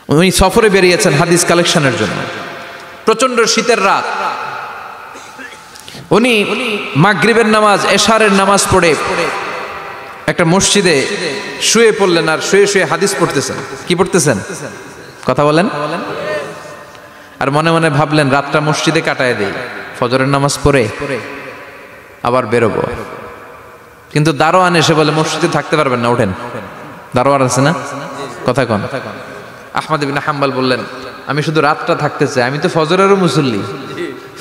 উনি সফরে বেরিয়েছেন হাদিস কালেকশনের জন্য। প্রচন্ড শীতের রাত, উনি মাগরিবের নামাজ, এশারের নামাজ পড়ে একটা মসজিদে শুয়ে পড়লেন, আর শুয়ে শুয়ে হাদিস পড়তেছেন। কি পড়তেছেন? কথা বলেন। আর মনে মনে ভাবলেন রাতটা মসজিদে কাটায় দেই, ফজরের নামাজ পড়ে আবার বেরোবো। কিন্তু দারোয়ান এসে বলে মসজিদে থাকতে পারবেন না, ওঠেন। দারোয়ান আছে না? কথা কন। আহমদ ইবনে হাম্বল বললেন আমি শুধু রাতটা থাকতে চাই, আমি তো ফজরেরও মুসল্লি,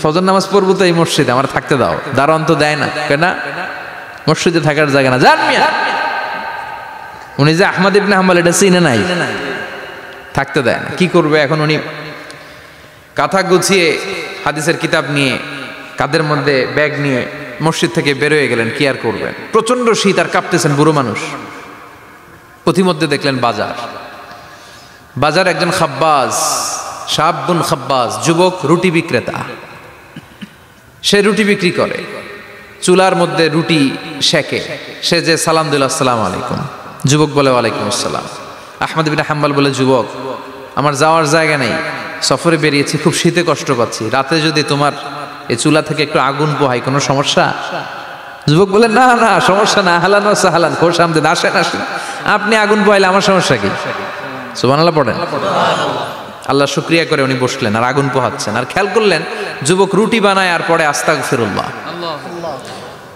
ফজর নামাজ পড়বো তো এই মসজিদে, আমার থাকতে দাও। দারোয়ান তো দেয় না, কেন? মসজিদে থাকার জায়গা না, জান মিয়া। উনি যে আহমদ ইবনে হাম্বল এটা চিনে নাই, থাকতে দেয় না। কি করবে এখন? উনি কাঁথা গুছিয়ে হাদিসের কিতাব নিয়ে কাঁধের মধ্যে ব্যাগ নিয়ে মসজিদ থেকে বেরোয় গেলেন। কি আর করবেন, প্রচন্ড শীত, আর কাঁপতেছেন, বুড়ো মানুষ। পথিমধ্যে দেখলেন বাজার, বাজার একজন খাব্বাজ, শাবুন খাব্বাজ, যুবক রুটি বিক্রেতা। সে রুটি বিক্রি করে, চুলার মধ্যে রুটি সেকে। সে যে সালাম দিল আসসালামু আলাইকুম, যুবক বলে ওয়ালাইকুম আসসালাম। আহমদ ইবনে হাম্বল বলে যুবক আমার যাওয়ার জায়গা নেই, সফরে বেরিয়েছি, খুব শীতে কষ্ট পাচ্ছি, রাতে যদি তোমার এই চুলা থেকে একটু আগুন পোহাই কোনো সমস্যা? যুবক বলে না না সমস্যা না, হালান ও সাহালান, খোশ আমদেদ, আসেন আসেন, আপনি আগুন পোহাইলে আমার সমস্যা কি? সুবহানাল্লাহ পড়েন। আল্লাহ শুকরিয়া করে উনি বসলেন আর আগুন পোহাচ্ছেন। আর খেয়াল করলেন যুবক রুটি বানায় আর পরে আস্তাগফিরুল্লাহ,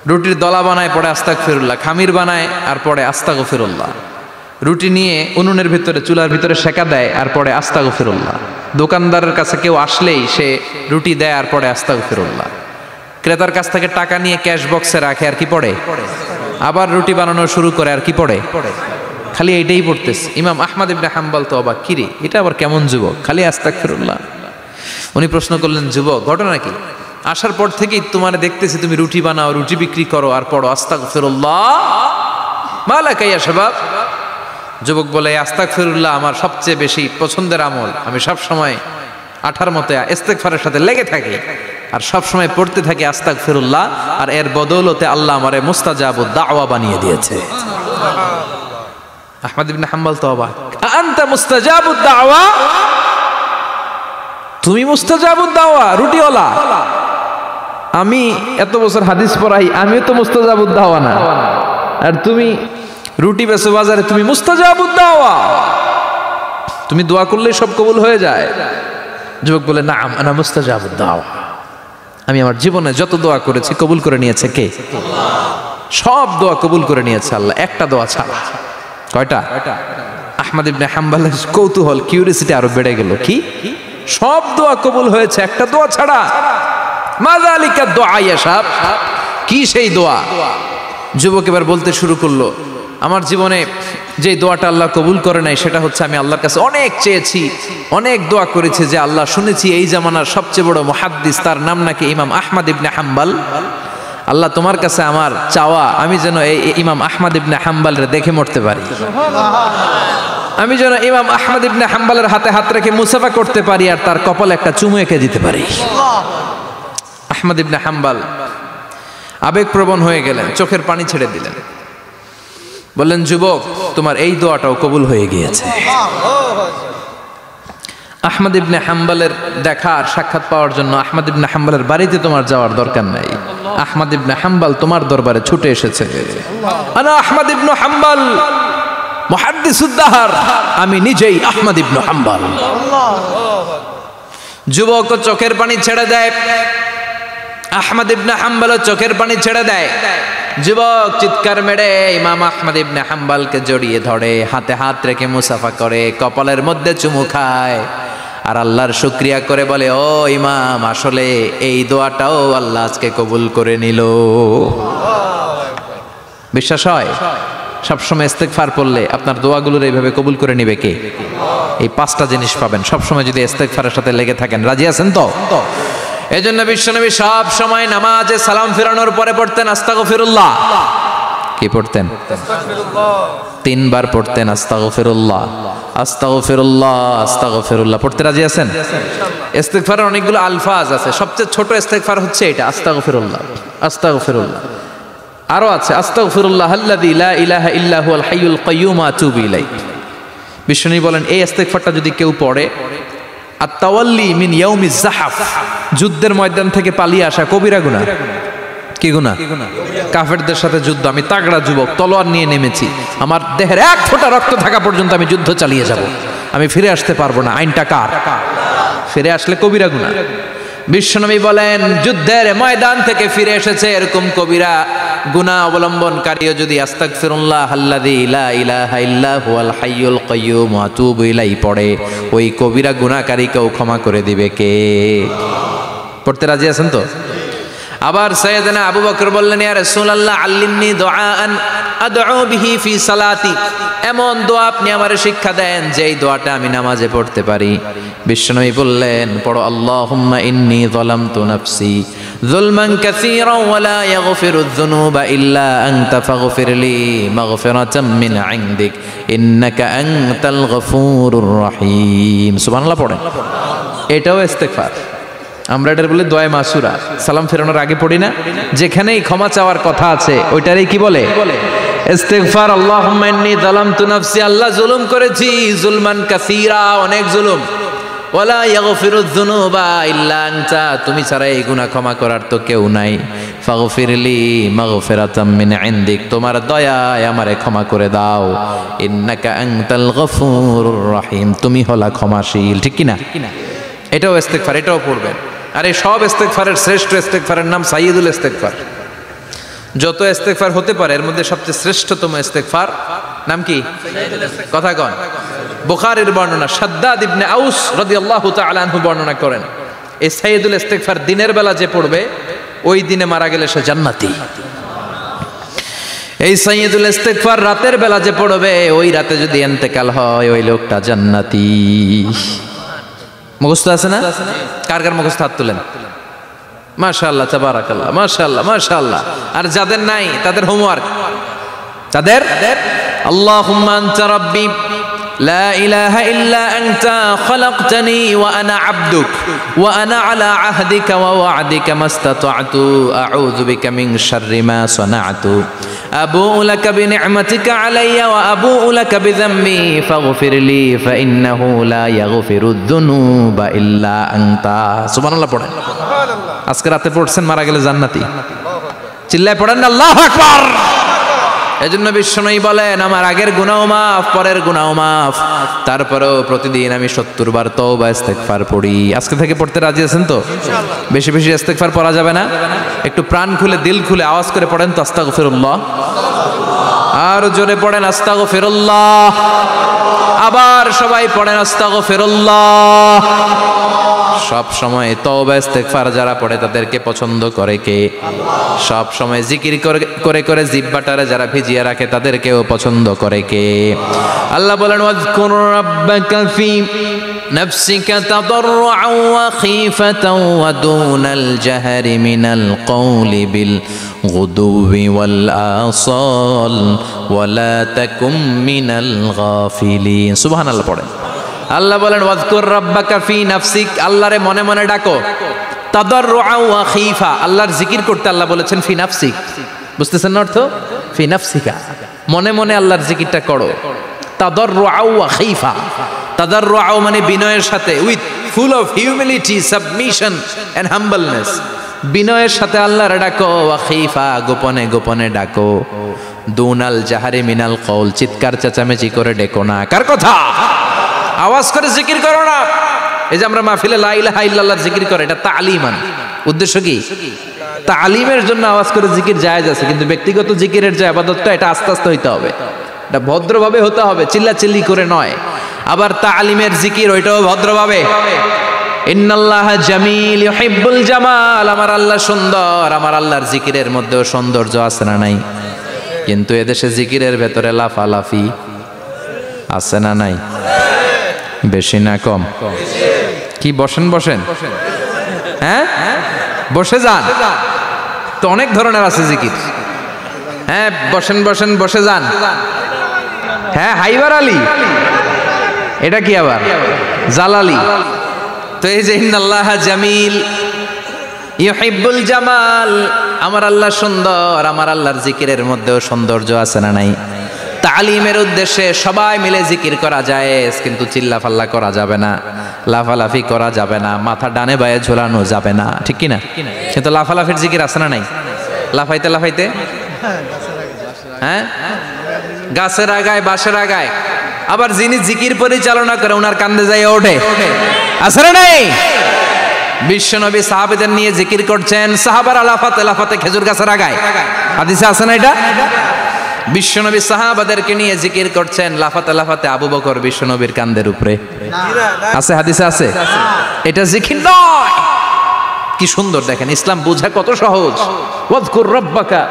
রুটির দলা বানায় পরে আস্তাগফিরুল্লাহ, খামির বানায় আর পরে আস্তাগফিরুল্লাহ, রুটি নিয়ে উনুনের ভিতরে চুলার ভিতরে সেকা দেয় আর পরে আস্তাগফিরুল্লাহ, দোকানদারের কাছে কেউ আসলেই সে রুটি দেয় আর পরে আস্তাগফিরুল্লাহ, ক্রেতার কাছ থেকে টাকা নিয়ে ক্যাশ বক্সে রাখে আর কি পড়ে, আবার রুটি বানানো শুরু করে আর কি পড়ে, খালি এইটাই পড়তেছে। ইমাম আহমদ ইবনে হাম্বল তো অবাক, কিরে এটা আবার কেমন যুবক, খালি আস্তাগফিরুল্লাহ। উনি প্রশ্ন করলেন যুবক ঘটনা কি? আসার পর থেকেই তোমার দেখতেছি তুমি রুটি বানাও, রুটি বিক্রি করো আর পড়ো আস্তাগফিরুল্লাহ, মালাকা ইয়া শাবাব। যুবক বলে আস্তাগফিরুল্লাহ আমার সবচেয়ে বেশি পছন্দের আমল, আমি সব সময় আঠার মতো ইস্তেগফারের সাথে লেগে থাকি আর সব সময় পড়তে থাকি আস্তাগফিরুল্লাহ, আর এর বদৌলতে আল্লাহ আমারে মুস্তাজাবুদ দাওয়া বানিয়ে দিয়েছে। আহমদ ইবনে হাম্বল তো অবাক, আনতা মুস্তাজাবুদ দাওয়া, তুমি মুস্তাজাবুদ দাওয়া রুটিওয়ালা? আমি এত বছর হাদিস পড়াই, আমিও তো মুস্তাজাবুদ দাওয়া না, আর তুমি রুটি বেচো বাজারে, তুমি মুস্তাজাবুদ দাওয়া, তুমি দোয়া করলেই সব কবুল হয়ে যায়। যুবক বলে নাম আনা মুস্তাজাবুদ দাওয়া, আমি আমার জীবনে যত দোয়া করেছি কবুল করে নিয়েছে কে? সব দোয়া কবুল করে নিয়েছে আল্লাহ, একটা দোয়া ছাড়া। কয়টা? আহমদ ইবনে হাম্বলের কৌতূহল, কিউরিসিটি আরো বেড়ে গেল। কি? সব দোয়া কবুল হয়েছে একটা দোয়া ছাড়া। মাযালিকা দোয়া ইয়া শাব, কি সেই দোয়া? যুবক এবার বলতে শুরু করলো আমার জীবনে যে দোয়াটা আল্লাহ কবুল করে নাই সেটা হচ্ছে আমি আল্লাহর কাছে অনেক চেয়েছি, অনেক দোয়া করেছি যে আল্লাহ শুনেছি এই জামানার সবচেয়ে বড় মুহাদ্দিস, তার নাম নাকি ইমাম আহমদ ইবনে হাম্বল। আল্লাহ তোমার কাছে আমার চাওয়া আমি যেন এই ইমাম আহমদ ইবনে হাম্বলের দেখে মরতে পারি, আমি যেন ইমাম আহমদ ইবনে হাম্বলের হাতে হাত রেখে মুসাফা করতে পারি আর তার কপালে একটা চুমু এঁকে দিতে পারি। আহমদ ইবনে হাম্বল আবেগপ্রবণ হয়ে গেলেন, চোখের পানি ছেড়ে দিলেন, বললেন যুবক তোমার এই দোয়াটাও কবুল হয়ে গিয়েছে। আহমদ ইবনে হাম্বলের দেখা আর সাক্ষাৎ পাওয়ার জন্য আহমদ ইবনে হাম্বলের বাড়িতে তোমার যাওয়ার দরকার নাই, আহমদ ইবনে হাম্বল তোমার দরবারে ছুটে এসেছে। আনা আহমদ ইবনে হাম্বল মুহাদ্দিসুদ দাহর, আমি নিজেই আহমদ ইবনে হাম্বল। যুবক চোখের পানি ছেড়ে দেয়, আহমদ ইবনে হাম্বল চোখের পানি ছেড়ে দেয়। যুবক চিৎকার মেরে ইমাম আহমদ ইবনে হাম্বলকে জড়িয়ে ধরে, হাতে হাত রেখে মুসাফা করে, কপালের মধ্যে চুমু খায় আর আল্লাহর শুকরিয়া করে বলে ও ইমাম আসলে এই দোয়াটাও আল্লাহ আজকে কবুল করে নিল। বিশ্বাস হয়? সবসময় ইস্তেগফার পড়লে আপনার দোয়াগুলোর এইভাবে কবুল করে নিবে কে? এই পাঁচটা জিনিস পাবেন সবসময় যদি ইস্তেগফারের সাথে লেগে থাকেন। রাজি আছেন তো? এজন্য বিশ্বনবী সব সময় নামাজে সালাম ফেরানোর পরে পড়তেন আস্তাগফিরুল্লাহ। কি পড়তেন? তিনবার পড়তেন আস্তাগফিরুল্লাহ, আস্তাগফিরুল্লাহ, আস্তাগফিরুল্লাহ। পড়তে রাজি আছেন? ইস্তেগফারের অনেকগুলো আলফাজ আছে, সবচেয়ে ছোট ইস্তেগফার হচ্ছে এটা আস্তাগফিরুল্লাহ, আস্তাগফিরুল্লাহ। আরো আছে আস্তাগফিরুল্লাহ আল্লাযী লা ইলাহা ইল্লা হুয়াল হাইয়ুল কাইয়্যুম আতুবু ইলাইহি, বিশ্বনবী বলেন এই ইস্তেগফারটা যদি কেউ পড়ে, আত-তাওয়াল্লি মিন ইয়াউমিজ যাহাফ, যুদ্ধের ময়দান থেকে পালিয়ে আসা কবিরা গুনাহ। কি গুনাহ? কাফেরদের সাথে যুদ্ধ, আমি তাগড়া যুবক, তলোয়ার নিয়ে নেমেছি, আমার দেহের এক ফোঁটা রক্ত থাকা পর্যন্ত আমি যুদ্ধ চালিয়ে যাব, আমি ফিরে আসতে পারবো না, আইনটা কার? ফিরে আসলে কবিরা গুনাহ। বিশ্বনবী বলেন যুদ্ধের ময়দান থেকে ফিরে এসেছে এরকম কবিরা গুনাহ অবলম্বনকারীও যদি আস্তাগফিরুল্লাহ আল্লাযী লা ইলাহা ইল্লা হুয়াল হাইয়ুল কাইয়্যুম ওয়া আতুবু ইলাইহি পড়ে, ওই কবিরা গুনাহকারীকেও ক্ষমা করে দিবে কে? পড়তে রাজি আছেন তো? আবার সাইয়েদনা আবু বকর বললেন, ইয়া রাসূলুল্লাহ আল্লিমনি দুআআন আদউ বিহি ফি সালাতি, এমন দোয়া আপনি আমারে শিক্ষা দেন যেই দোয়াটা আমি নামাজে পড়তে পারি। বিশ্বনবী বললেন, পড়ো আল্লাহুম্মা ইন্নী যালামতু নাফসি যুলমান কাসীরান ওয়া লা ইয়াগফিরুয যুনুবা ইল্লা আনতা ফাগফিরলি মাগফিরাতাম মিন ইনদিক ইন্নাকা আনতাল গফুরুর রহিম। সুবহানাল্লাহ পড়েন। এটাও ইস্তেগফার। আমরা এটার বলে দোয়া মাসুরা, সালাম ফেরানোর আগে পড়ি না? যেখানেই ক্ষমা চাওয়ার কথা আছে ওইটারই কি বলে? ইস্তেগফার। আল্লাহুম্মা ইন্নী যালামতু নাফসি, আল্লাহ জুলুম করেছি, যুলমান কাসীরা, অনেক জুলুম, ওয়ালা ইয়াগফিরুয যুনুবা ইল্লা আনতা, তুমি ছাড়া এই গুনাহ ক্ষমা করার তো কেউ নাই, ফাগফিরলি মাগফিরাতাম মিন ইনদিক, তোমার দয়ায় আমারে ক্ষমা করে দাও, ইন্নাকা আনতাল গফুরুর রহিম, তুমি হলা ক্ষমাশীল। ঠিক কি না? এটাও ইস্তেগফার, এটাও পড়বেন। আর এই সব ইস্তেগফারের শ্রেষ্ঠ ইস্তেগফারের নাম সাইয়্যিদুল ইস্তেগফার। যত ইস্তেগফার হতে পারে এর মধ্যে সবচেয়ে শ্রেষ্ঠতম ইস্তেগফার নাম কি? কথা কন। বুখারীর বর্ণনা, শাদ্দাদ ইবনে আউস রাদিয়াল্লাহু তাআলা আনহু বর্ণনা করেন, এই সাইয়্যিদুল ইস্তেগফার দিনের বেলা যে পড়বে ওই দিনে মারা গেলে সে জান্নাতি। এই সাইয়্যিদুল ইস্তেগফার রাতের বেলা যে পড়বে ওই রাতে যদি ইন্তেকাল হয় ওই লোকটা জান্নাতি। মুখস্থ আছে না? কার কার মুখস্থ হাত তুলেন। মাশাআল্লাহ, তাবারাকাল্লাহ, মাশাআল্লাহ, মাশাআল্লাহ। আর যাদের নাই তাদের হোমওয়ার্ক, তাদের আল্লাহুম্মা আনতা রাব্বি লা ইলাহা ইল্লা আনতা খালাকতানি ওয়া আনা আবদুক ওয়া আনা আলা আহদিকা ওয়া ওয়া'দিকা মাস্তাতা'তু আউযু বিকা মিন শাররি মা সানা'তু আবুউ লাকা বিনি'মাতিকা আলাইয়া ওয়া আবুউ লাকা বিযামবি ফাগফিরলি ফাইন্নাহু লা ইয়াগফিরুয যুনুবা ইল্লা আনতা। সুবহানাল্লাহ পড়েন। আজকে রাতে পড়ছেন, মারা গেলে জান্নাতি। চিল্লায় পড়েন না আল্লাহু আকবার। এজন্য বিশ্বনবী বলেন আমার আগের গুনাহ মাফ, পরের গুনাহ মাফ, তারপরেও প্রতিদিন আমি 70 বার তওবা ইস্তেগফার পড়ি। আজকে থেকে পড়তে রাজি আছেন তো? বেশি বেশি ইস্তেগফার পড়া যাবে না? একটু প্রাণ খুলে দিল খুলে আওয়াজ করে পড়েন তো আস্তাগফিরুল্লাহ। আর জোরে পড়েন আস্তাগফিরুল্লাহ। আবার সবাই পড়েন আস্তাগফিরুল্লাহ। সব সময় তওবা ইস্তেগফার যারা পড়ে তাদেরকে পছন্দ করে কে? সব সময় জিকির করে করে জিহ্বাটারে যারা ভিজিয়ে রাখে তাদেরকেও পছন্দ করে কে? আল্লাহ বলেন ওয়াজকুর রাব্বাকা ফি নাফসিকা তাদাররুআন ওয়া খীফাতান ওয়া দুনাল জাহরি মিনাল কওলি বিল গুদুবি ওয়াল আসাল ওয়া লা তাকুম মিনাল গাফিলিন। সুবহানাল্লাহ পড়েন। আল্লাহ বলেন ওয়াজকুর রাব্বাকা ফি নাফসিক, আল্লাহরে মনে মনে ডাকো, তাদাররুআন ওয়া খীফা, আল্লাহর জিকির করতে আল্লাহ বলেছেন ফি নাফসিক। বুঝতেছেন না অর্থ? ফি নাফসিকা, মনে মনে আল্লাহর জিকিরটা করো। তাদাররুআন ওয়া খীফা, তাদাররুআন মানে বিনয়ের সাথে, with full of humility, submission and humbleness, বিনয়ের সাথে আল্লাহরে ডাকো। ওয়া খীফা, গোপনে গোপনে ডাকো। দুনাল জাহারি মিনাল কওল, চিৎকার চেঁচামেচি করে ডেকো না। কার কথা? আওয়াজ করে জিকির করো না। এই যে আমরা মাহফিলে লা ইলাহা ইল্লাল্লাহর জিকির করে, এটা তালিমান। উদ্দেশ্য কি? তালিমের জন্য আওয়াজ করে জিকির জায়েজ আছে, কিন্তু ব্যক্তিগত জিকিরের যে ইবাদতটা এটা আস্তে আস্তে হইতে হবে, এটা ভদ্রভাবে হতে হবে, চিল্লাচিল্লি করে নয়। আবার তালিমের জিকির ওইটাও ভদ্রভাবে। ইন্নাল্লাহা জামিল ইউহিব্বুল জামাল, আমার আল্লাহ সুন্দর, আমার আল্লাহর জিকিরের মধ্যেও সৌন্দর্য আছে না নাই? কিন্তু এদেশে জিকিরের ভেতরে লাফালাফি আছে না নাই? বেশি না কম? কি বসেন বসেন, হ্যাঁ বসে যান তো, অনেক ধরনের আছে জিকির। হ্যাঁ বসেন বসেন, বসে যান। হ্যাঁ হাইবার আলী, এটা কি আবার জালালি? তো এই যে ইন্নাল্লাহা জামিল ইউহিব্বুল জামাল, আমার আল্লাহ সুন্দর, আমার আল্লাহর জিকিরের মধ্যেও সৌন্দর্য আছে না নাই? তালিমের উদ্দেশ্যে সবাই মিলে জিকির করা যায়, কিন্তু চিল্লাফাল্লা করা যাবে না, লাফালাফি করা যাবে না, মাথা ডানে বায়ে ঝোলানো যাবে না, ঠিক কি না? কিন্তু লাফালাফির জিকির আছে না নাই? লাফাইতে লাফাইতে, হ্যাঁ, গাছের আগায় বাঁশের আগায়, আবার যিনি জিকির পরিচালনা করে ওনার কান্দে যায় ওঠে, আছে না নাই? বিশ্বনবী সাহাবাদের নিয়ে জিকির করছেন, সাহাবারা লাফাতে লাফাতে খেজুর গাছের আগায়, হাদিসে আছে না এটা? বিশ্বনবী সাহাবাদেরকে নিয়ে জিকির করছেন, লাফাতে লাফাতে আবু বকর বিশ্বনবীর কান্দের উপরে, আছে হাদিসে আছে? এটা জিকির নয়। কি সুন্দর দেখেন, ইসলাম বোঝা কত সহজ। ওয়াজকুর রাব্বাকা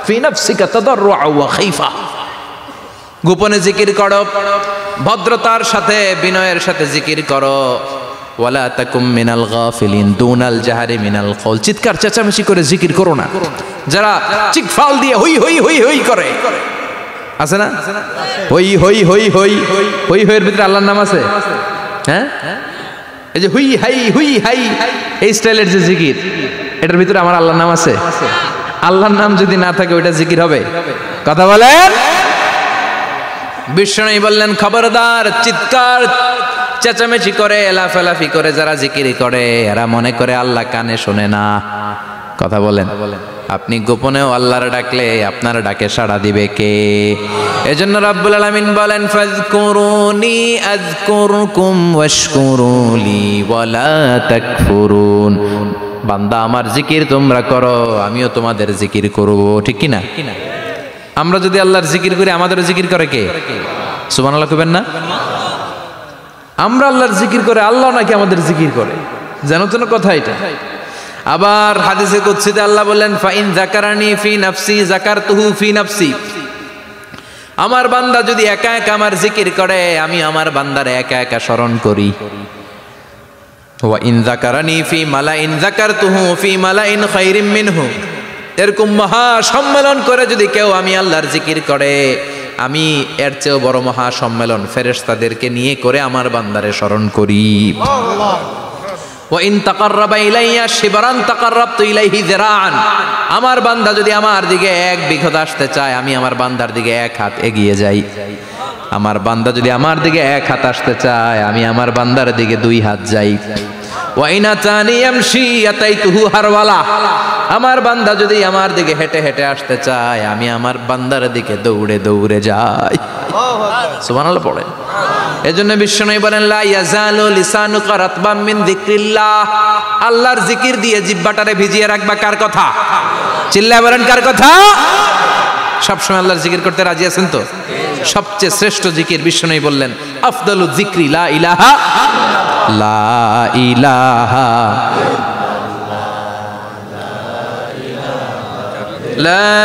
ফি নাফসিকা তাদাররুআ ওয়া খাইফা, গোপনে জিকির করো, ভদ্রতার সাথে বিনয়ের সাথে জিকির করো। ওয়ালা তাকুম মিনাল গাফিলিন দুনাল জাহারি মিনাল কওল, চিৎকার চেঁচামেচি করে জিকির করো না। যারা চিকফাল দিয়ে হই হই হই হই করে, আছে না? হই হই হই হই হই হইয়ের ভিতরে আল্লাহর নাম আছে, হ্যাঁ? এই যে হুই হাই হুই হাই, এই স্টাইলের যে জিকির, এটার ভিতরে আমার আল্লাহর নাম আছে? আল্লাহর নাম যদি না থাকে ওইটা জিকির হবে? কথা বলেন। বিষ্ণু বললেন খবরদার, চিৎকার চেঁচামেচি করে লাফালাফি করে যারা জিকির করে এরা মনে করে আল্লাহ কানে শোনে না। কথা বলেন। আপনি গোপনেও আল্লাহর ডাকলে আপনার ডাকে সাড়া দিবে কে? এজন্য রাব্বুল আলামিন বলেন ফাযকুরুনি আযকুরকুম ওয়াশকুরুলি ওয়ালা তাকফুরুন। বান্দা আমার জিকির তোমরা করো, আমিও তোমাদের জিকির করব, ঠিক কি না? আমরা যদি আল্লাহর জিকির করি আমাদেরও জিকির করে কে? সুবহানাল্লাহ কইবেন না? আমরা আল্লাহর জিকির করে, আল্লাহ নাকি আমাদের জিকির করে, জানো তো না কথা এটা? আবার হাদিসে কুদসিতে আল্লাহ বলেন ফাইন যাকারানি ফি নাফসি যাকারতুহু ফি নাফসি, আমার বান্দা যদি একা একা আমার জিকির করে আমি আমার বান্দারে একা একা স্মরণ করি। ওয়া ইন যাকারানি ফি মালাইন যাকারতুহু ফি মালাইন খায়রিম মিনহু, এরকম মহা সম্মেলন করে যদি কেউ আমি আল্লাহর জিকির করে আমি এর চেয়েও বড় মহা সম্মেলন ফেরেশতাদেরকে নিয়ে করে আমার বান্দারে স্মরণ করি। ওয়া ইন তাকাররাবা ইলাইয়া শিবরান তাকাররাবতু ইলাইহি যিরাআন, আমার বান্দা যদি আমার দিকে এক বিঘত আসতে চায় আমি আমার বান্দার দিকে এক হাত এগিয়ে যাই। আমার বান্দা যদি আমার দিকে এক হাত আসতে চায় আমি আমার বান্দার দিকে দুই হাত যাই। ওয়া ইন আতানি ইয়ামশি আতাইতুহু হারওয়ালা, আমার বান্দা যদি আমার দিকে হেঁটে হেঁটে আসতে চায় আমি আমার বান্দার দিকে দৌড়ে দৌড়ে যাই। সুবহানাল্লাহ পড়েন। এজন্য বিশ্বনবী বলেন লা ইয়াজালু লিসানুকা রাতবাম মিন যিকরিল্লাহ, আল্লাহর জিকির দিয়ে জিহ্বাটারে ভিজিয়ে রাখবা। কার কথা? চিল্লায় বলেন কার কথা? সবসময় আল্লাহর জিকির করতে রাজি আছেন তো? সবচেয়ে শ্রেষ্ঠ জিকির বিশ্বনবী বললেন আফদালু যিকরি লা ইলাহা লা ইলাহা লা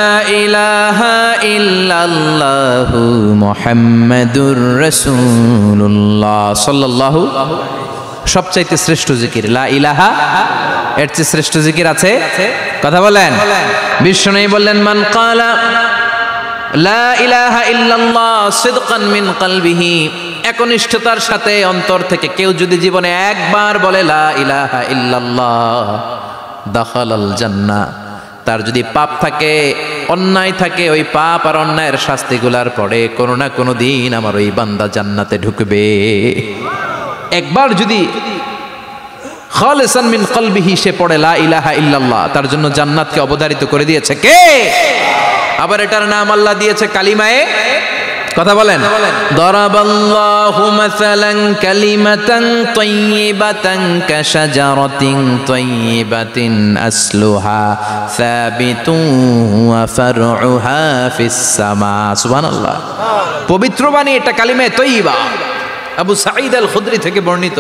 ইলাহা ইল্লাল্লাহু মুহাম্মাদুর রাসূলুল্লাহ সাল্লাল্লাহু, সবচাইতে শ্রেষ্ঠ জিকির লা ইলাহা, এর চেয়ে শ্রেষ্ঠ জিকির আছে? কথা বলেন। বিশ্বনবী বললেন মান ক্বালা লা ইলাহা ইল্লাল্লাহ সিদকান মিন কলবিহি, একনিষ্ঠতার সাথে অন্তর থেকে কেউ যদি জীবনে একবার বলে লা ইলাহা ইল্লাল্লাহ দাখালাল জান্নাহ, তার যদি পাপ থাকে অন্যায় থাকে ওই পাপ আর অন্যায়ের শাস্তিগুলার পরে কোনো না কোনো দিন আমার ওই বান্দা জান্নাতে ঢুকবে। একবার যদি খালিসান মিন কলবিহি সে পড়ে লা ইলাহা ইল্লাল্লাহ, তার জন্য জান্নাতকে অবধারিত করে দিয়েছে কে? আবার এটার নাম আল্লাহ দিয়েছে কালিমায়ে, কথা বলেন। দরাবাল্লাহু মাসালান কালিমাতান তাইয়িবাতান কাশাজারাতিন তাইয়িবাতিন আসলুহা সাবিতুন ওয়া ফারউহা ফিস সামা। সুবহানাল্লাহ। পবিত্র বাণী এটা কালিমায়ে তাইয়িবা। আবু সাঈদ আল খুদরি থেকে বর্ণিত,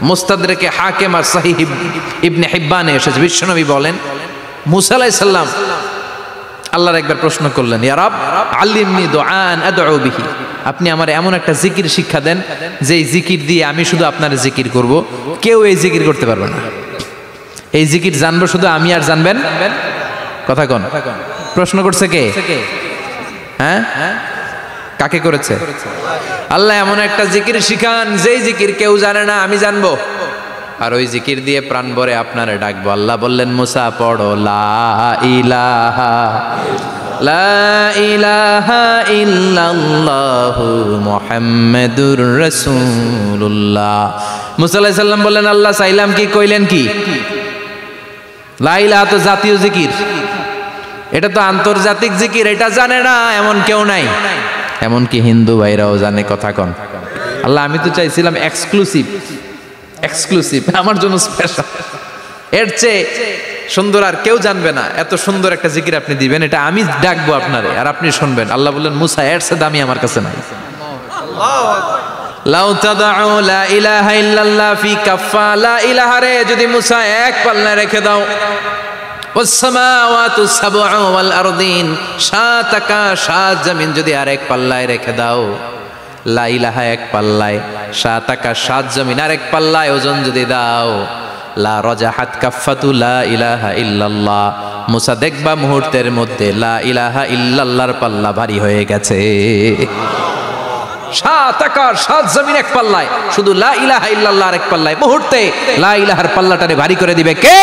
মুস্তাদরাকে হাকিম আর সহিহ ইবনে হিব্বানে এসেছে, বিশ্বনবী বলেন মুসা আলাইহিস সালাম আল্লাহর একবার প্রশ্ন করলেন ইয়া রাব আল্লিমনি দুআন আদউ বিহি, আপনি আমার এমন একটা জিকির শিক্ষা দেন যেই জিকির দিয়ে আমি শুধু আপনার জিকির করব, কেউ এই জিকির করতে পারবে না। এই জিকির জানবো শুধু আমি আর জানবেন। কথা কোন? প্রশ্ন করছে কে? হ্যাঁ, কাকে করেছে? আল্লাহ এমন একটা জিকির শিখান যেই জিকির কেউ জানে না, আমি জানবো, আর ওই জিকির দিয়ে প্রাণ ভরে আপনারে ডাকবো। আল্লাহ বললেন মুসা পড়ো লা ইলাহা লা ইলাহা ইল্লাল্লাহু মুহাম্মাদুর রাসূলুল্লাহ। মুসা আলাইহিস সালাম বললেন আল্লাহ চাইলাম কি, কইলেন কি? লা ইলাহা তো জাতীয় জিকির, এটা তো আন্তর্জাতিক জিকির, এটা জানে না এমন কেউ নাই। এমনকি হিন্দু ভাইরাও জানে। কথা কন আল্লাহ, আমি তো চাইছিলাম এক্সক্লুসিভ আমার জন্য স্পেশাল, এর চেয়ে সুন্দর আর কেউ জানবে না। এত সুন্দর একটা জিকির আপনি দিবেন, এটা আমি ডাকবো আপনারে আর আপনি শুনবেন। আল্লাহ বললেন মুসা এর চেয়ে দামি আমার কাছে নাই। লাউ তাদউ লা ইলাহা ইল্লাল্লাহ ফি কাফা, লা ইলাহা রে যদি মুসা এক পাল্লায় রেখে দাও, ওয়াস সামাওয়াতু সাবউ ওয়াল আরদিন, সাত আকাশ সাত জমিন যদি আরেক পাল্লায় রেখে দাও, লা ইলাহা এক পাল্লায়, সাত আকাশ সাত জমিন আরেক পাল্লায় ওজন যদি দাও, লা রাজাহাত কাফাতু লা ইলাহা ইল্লাল্লাহ, মুসা দেখবা মুহূর্তের মধ্যে লা ইলাহা ইল্লাল্লাহর পাল্লা ভারী হয়ে গেছে। সাত আকাশ সাত জমিন এক পাল্লায়, শুধু লা ইলাহা ইল্লাল্লাহ এক পাল্লায়, মুহূর্তে লা ইলাহার পাল্লাটারে ভারী করে দিবে কে?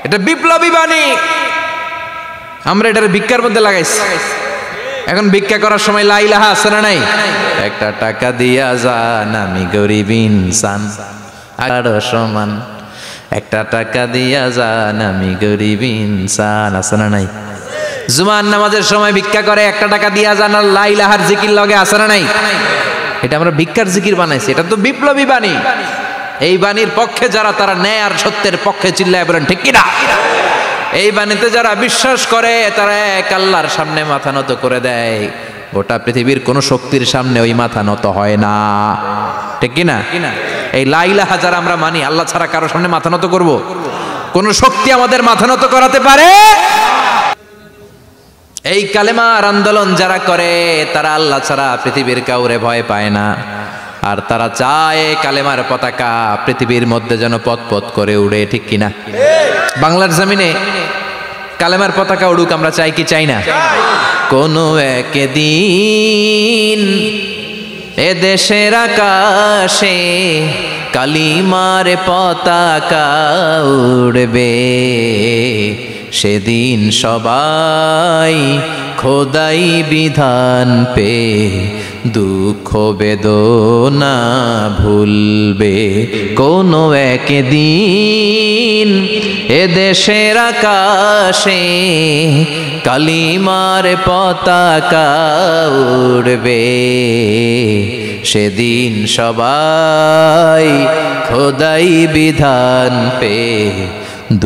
এটা বিপ্লবী বাণী। আমরা এটার ভিক্ষার মধ্যে লাগাইছি। এখন ভিক্ষা করার সময় লা ইলাহা আছে না নাই? একটা টাকা দিয়া যান আমি গরিব ইনসান, আর সমান একটা টাকা দিয়া যান আমি গরিব ইনসান, আছে না নাই? জুমার নামাজের সময় ভিক্ষা করে একটা টাকা দিয়া যান, আর লা ইলাহার জিকির লগে আছে না নাই? এটা আমরা ভিক্ষার জিকির বানাইছি, এটা তো বিপ্লবী বাণী। এই বাণীর পক্ষে যারা, তারা ন্যায় আর সত্যের পক্ষে চিল্লায় বলেন ঠিক কিনা? এই বাণীতে যারা বিশ্বাস করে তারা এক আল্লাহর সামনে মাথা নত করে দেয়। গোটা পৃথিবীর কোন শক্তির সামনে ওই মাথা নত হয় না, ঠিক কিনা? এই লা ইলাহা যারা আমরা মানি, আল্লাহ ছাড়া কারো সামনে মাথা নত করব? কোন শক্তি আমাদের মাথা নত করাতে পারে? এই কালেমার আন্দোলন যারা করে তারা আল্লাহ ছাড়া পৃথিবীর কাউরে ভয় পায় না। আর তারা চায় কালেমার পতাকা পৃথিবীর মধ্যে যেন পথ করে উড়ে, ঠিক কিনা? বাংলার জমিনে কালেমার পতাকা উড়ুক আমরা চাই কি চাই না? কোনো একদিন এ দেশের আকাশে কালিমার পতাকা উড়বে, সেদিন সবাই খোদাই বিধান পে দুঃখ বেদনা ভুলবে। কোনো একদিন এ দেশের আকাশে কালিমার পতাকা উড়বে, সেদিন সবাই খোদাই বিধান পে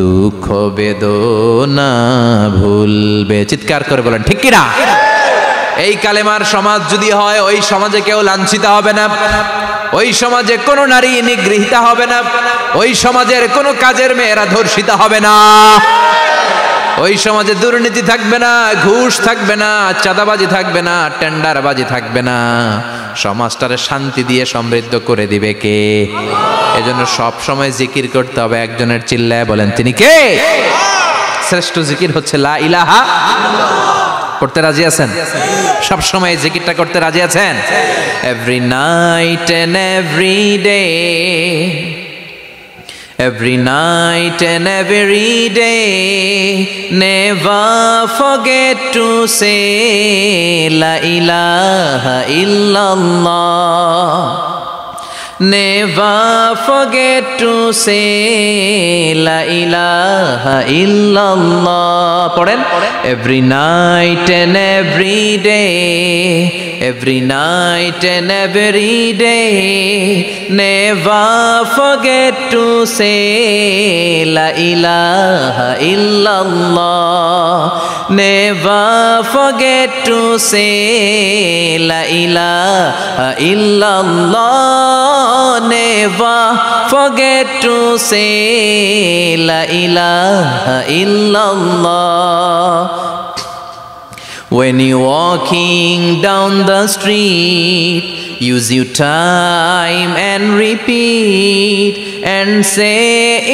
দুঃখ বেদনা ভুলবে। চিৎকার করে বলেন ঠিক কিনা? এই কালেমার সমাজ যদি হয়, ওই সমাজে কেউ লাঞ্ছিত হবে না, ওই সমাজে কোনো নারী নিগৃহীতা হবে না, ওই সমাজের কোনো কাজের মেয়েরা ধর্ষিতা হবে না, ওই সমাজে দুর্নীতি থাকবে না, ঘুষ থাকবে না, চাঁদাবাজি থাকবে না, টেন্ডারবাজি থাকবে না। সমাজটারে শান্তি দিয়ে সমৃদ্ধ করে দিবে কে? এজন্য সব সময় জিকির করতে হবে একজনের, চিল্লায় বলেন তিনি কে? শ্রেষ্ঠ জিকির হচ্ছে লা ইলাহা। করতে রাজি আছেন? সব সময় জিকিরটা করতে রাজি আছেন? Every night and every day, every night and every day, never forget to say la ilaha illallah, never forget to say la ilaha illallah. পড়েন, every night and every day, every night and every day, never forget to say la ilaha illallah, never forget to say la ilaha illallah, never forget to say la ilaha illallah. When you're walking down the street, use your time and repeat and say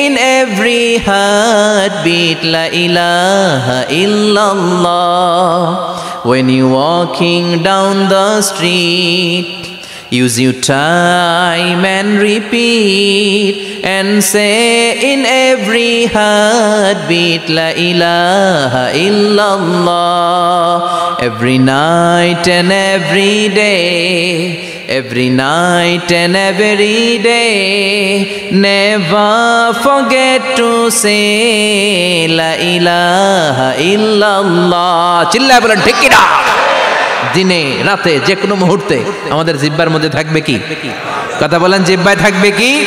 in every heartbeat la ilaha illallah. When you're walking down the street, use your time and repeat and say in every heartbeat La ilaha illallah. Every night and every day, every night and every day, never forget to say La ilaha illallah. চিল্লায় বলেন ঠিক কিনা? দিনে রাতে যে কোনো মুহূর্তে আমাদের জিহ্বার মধ্যে থাকবে কি? কথা বলেন, জিহ্বায় থাকবে কি?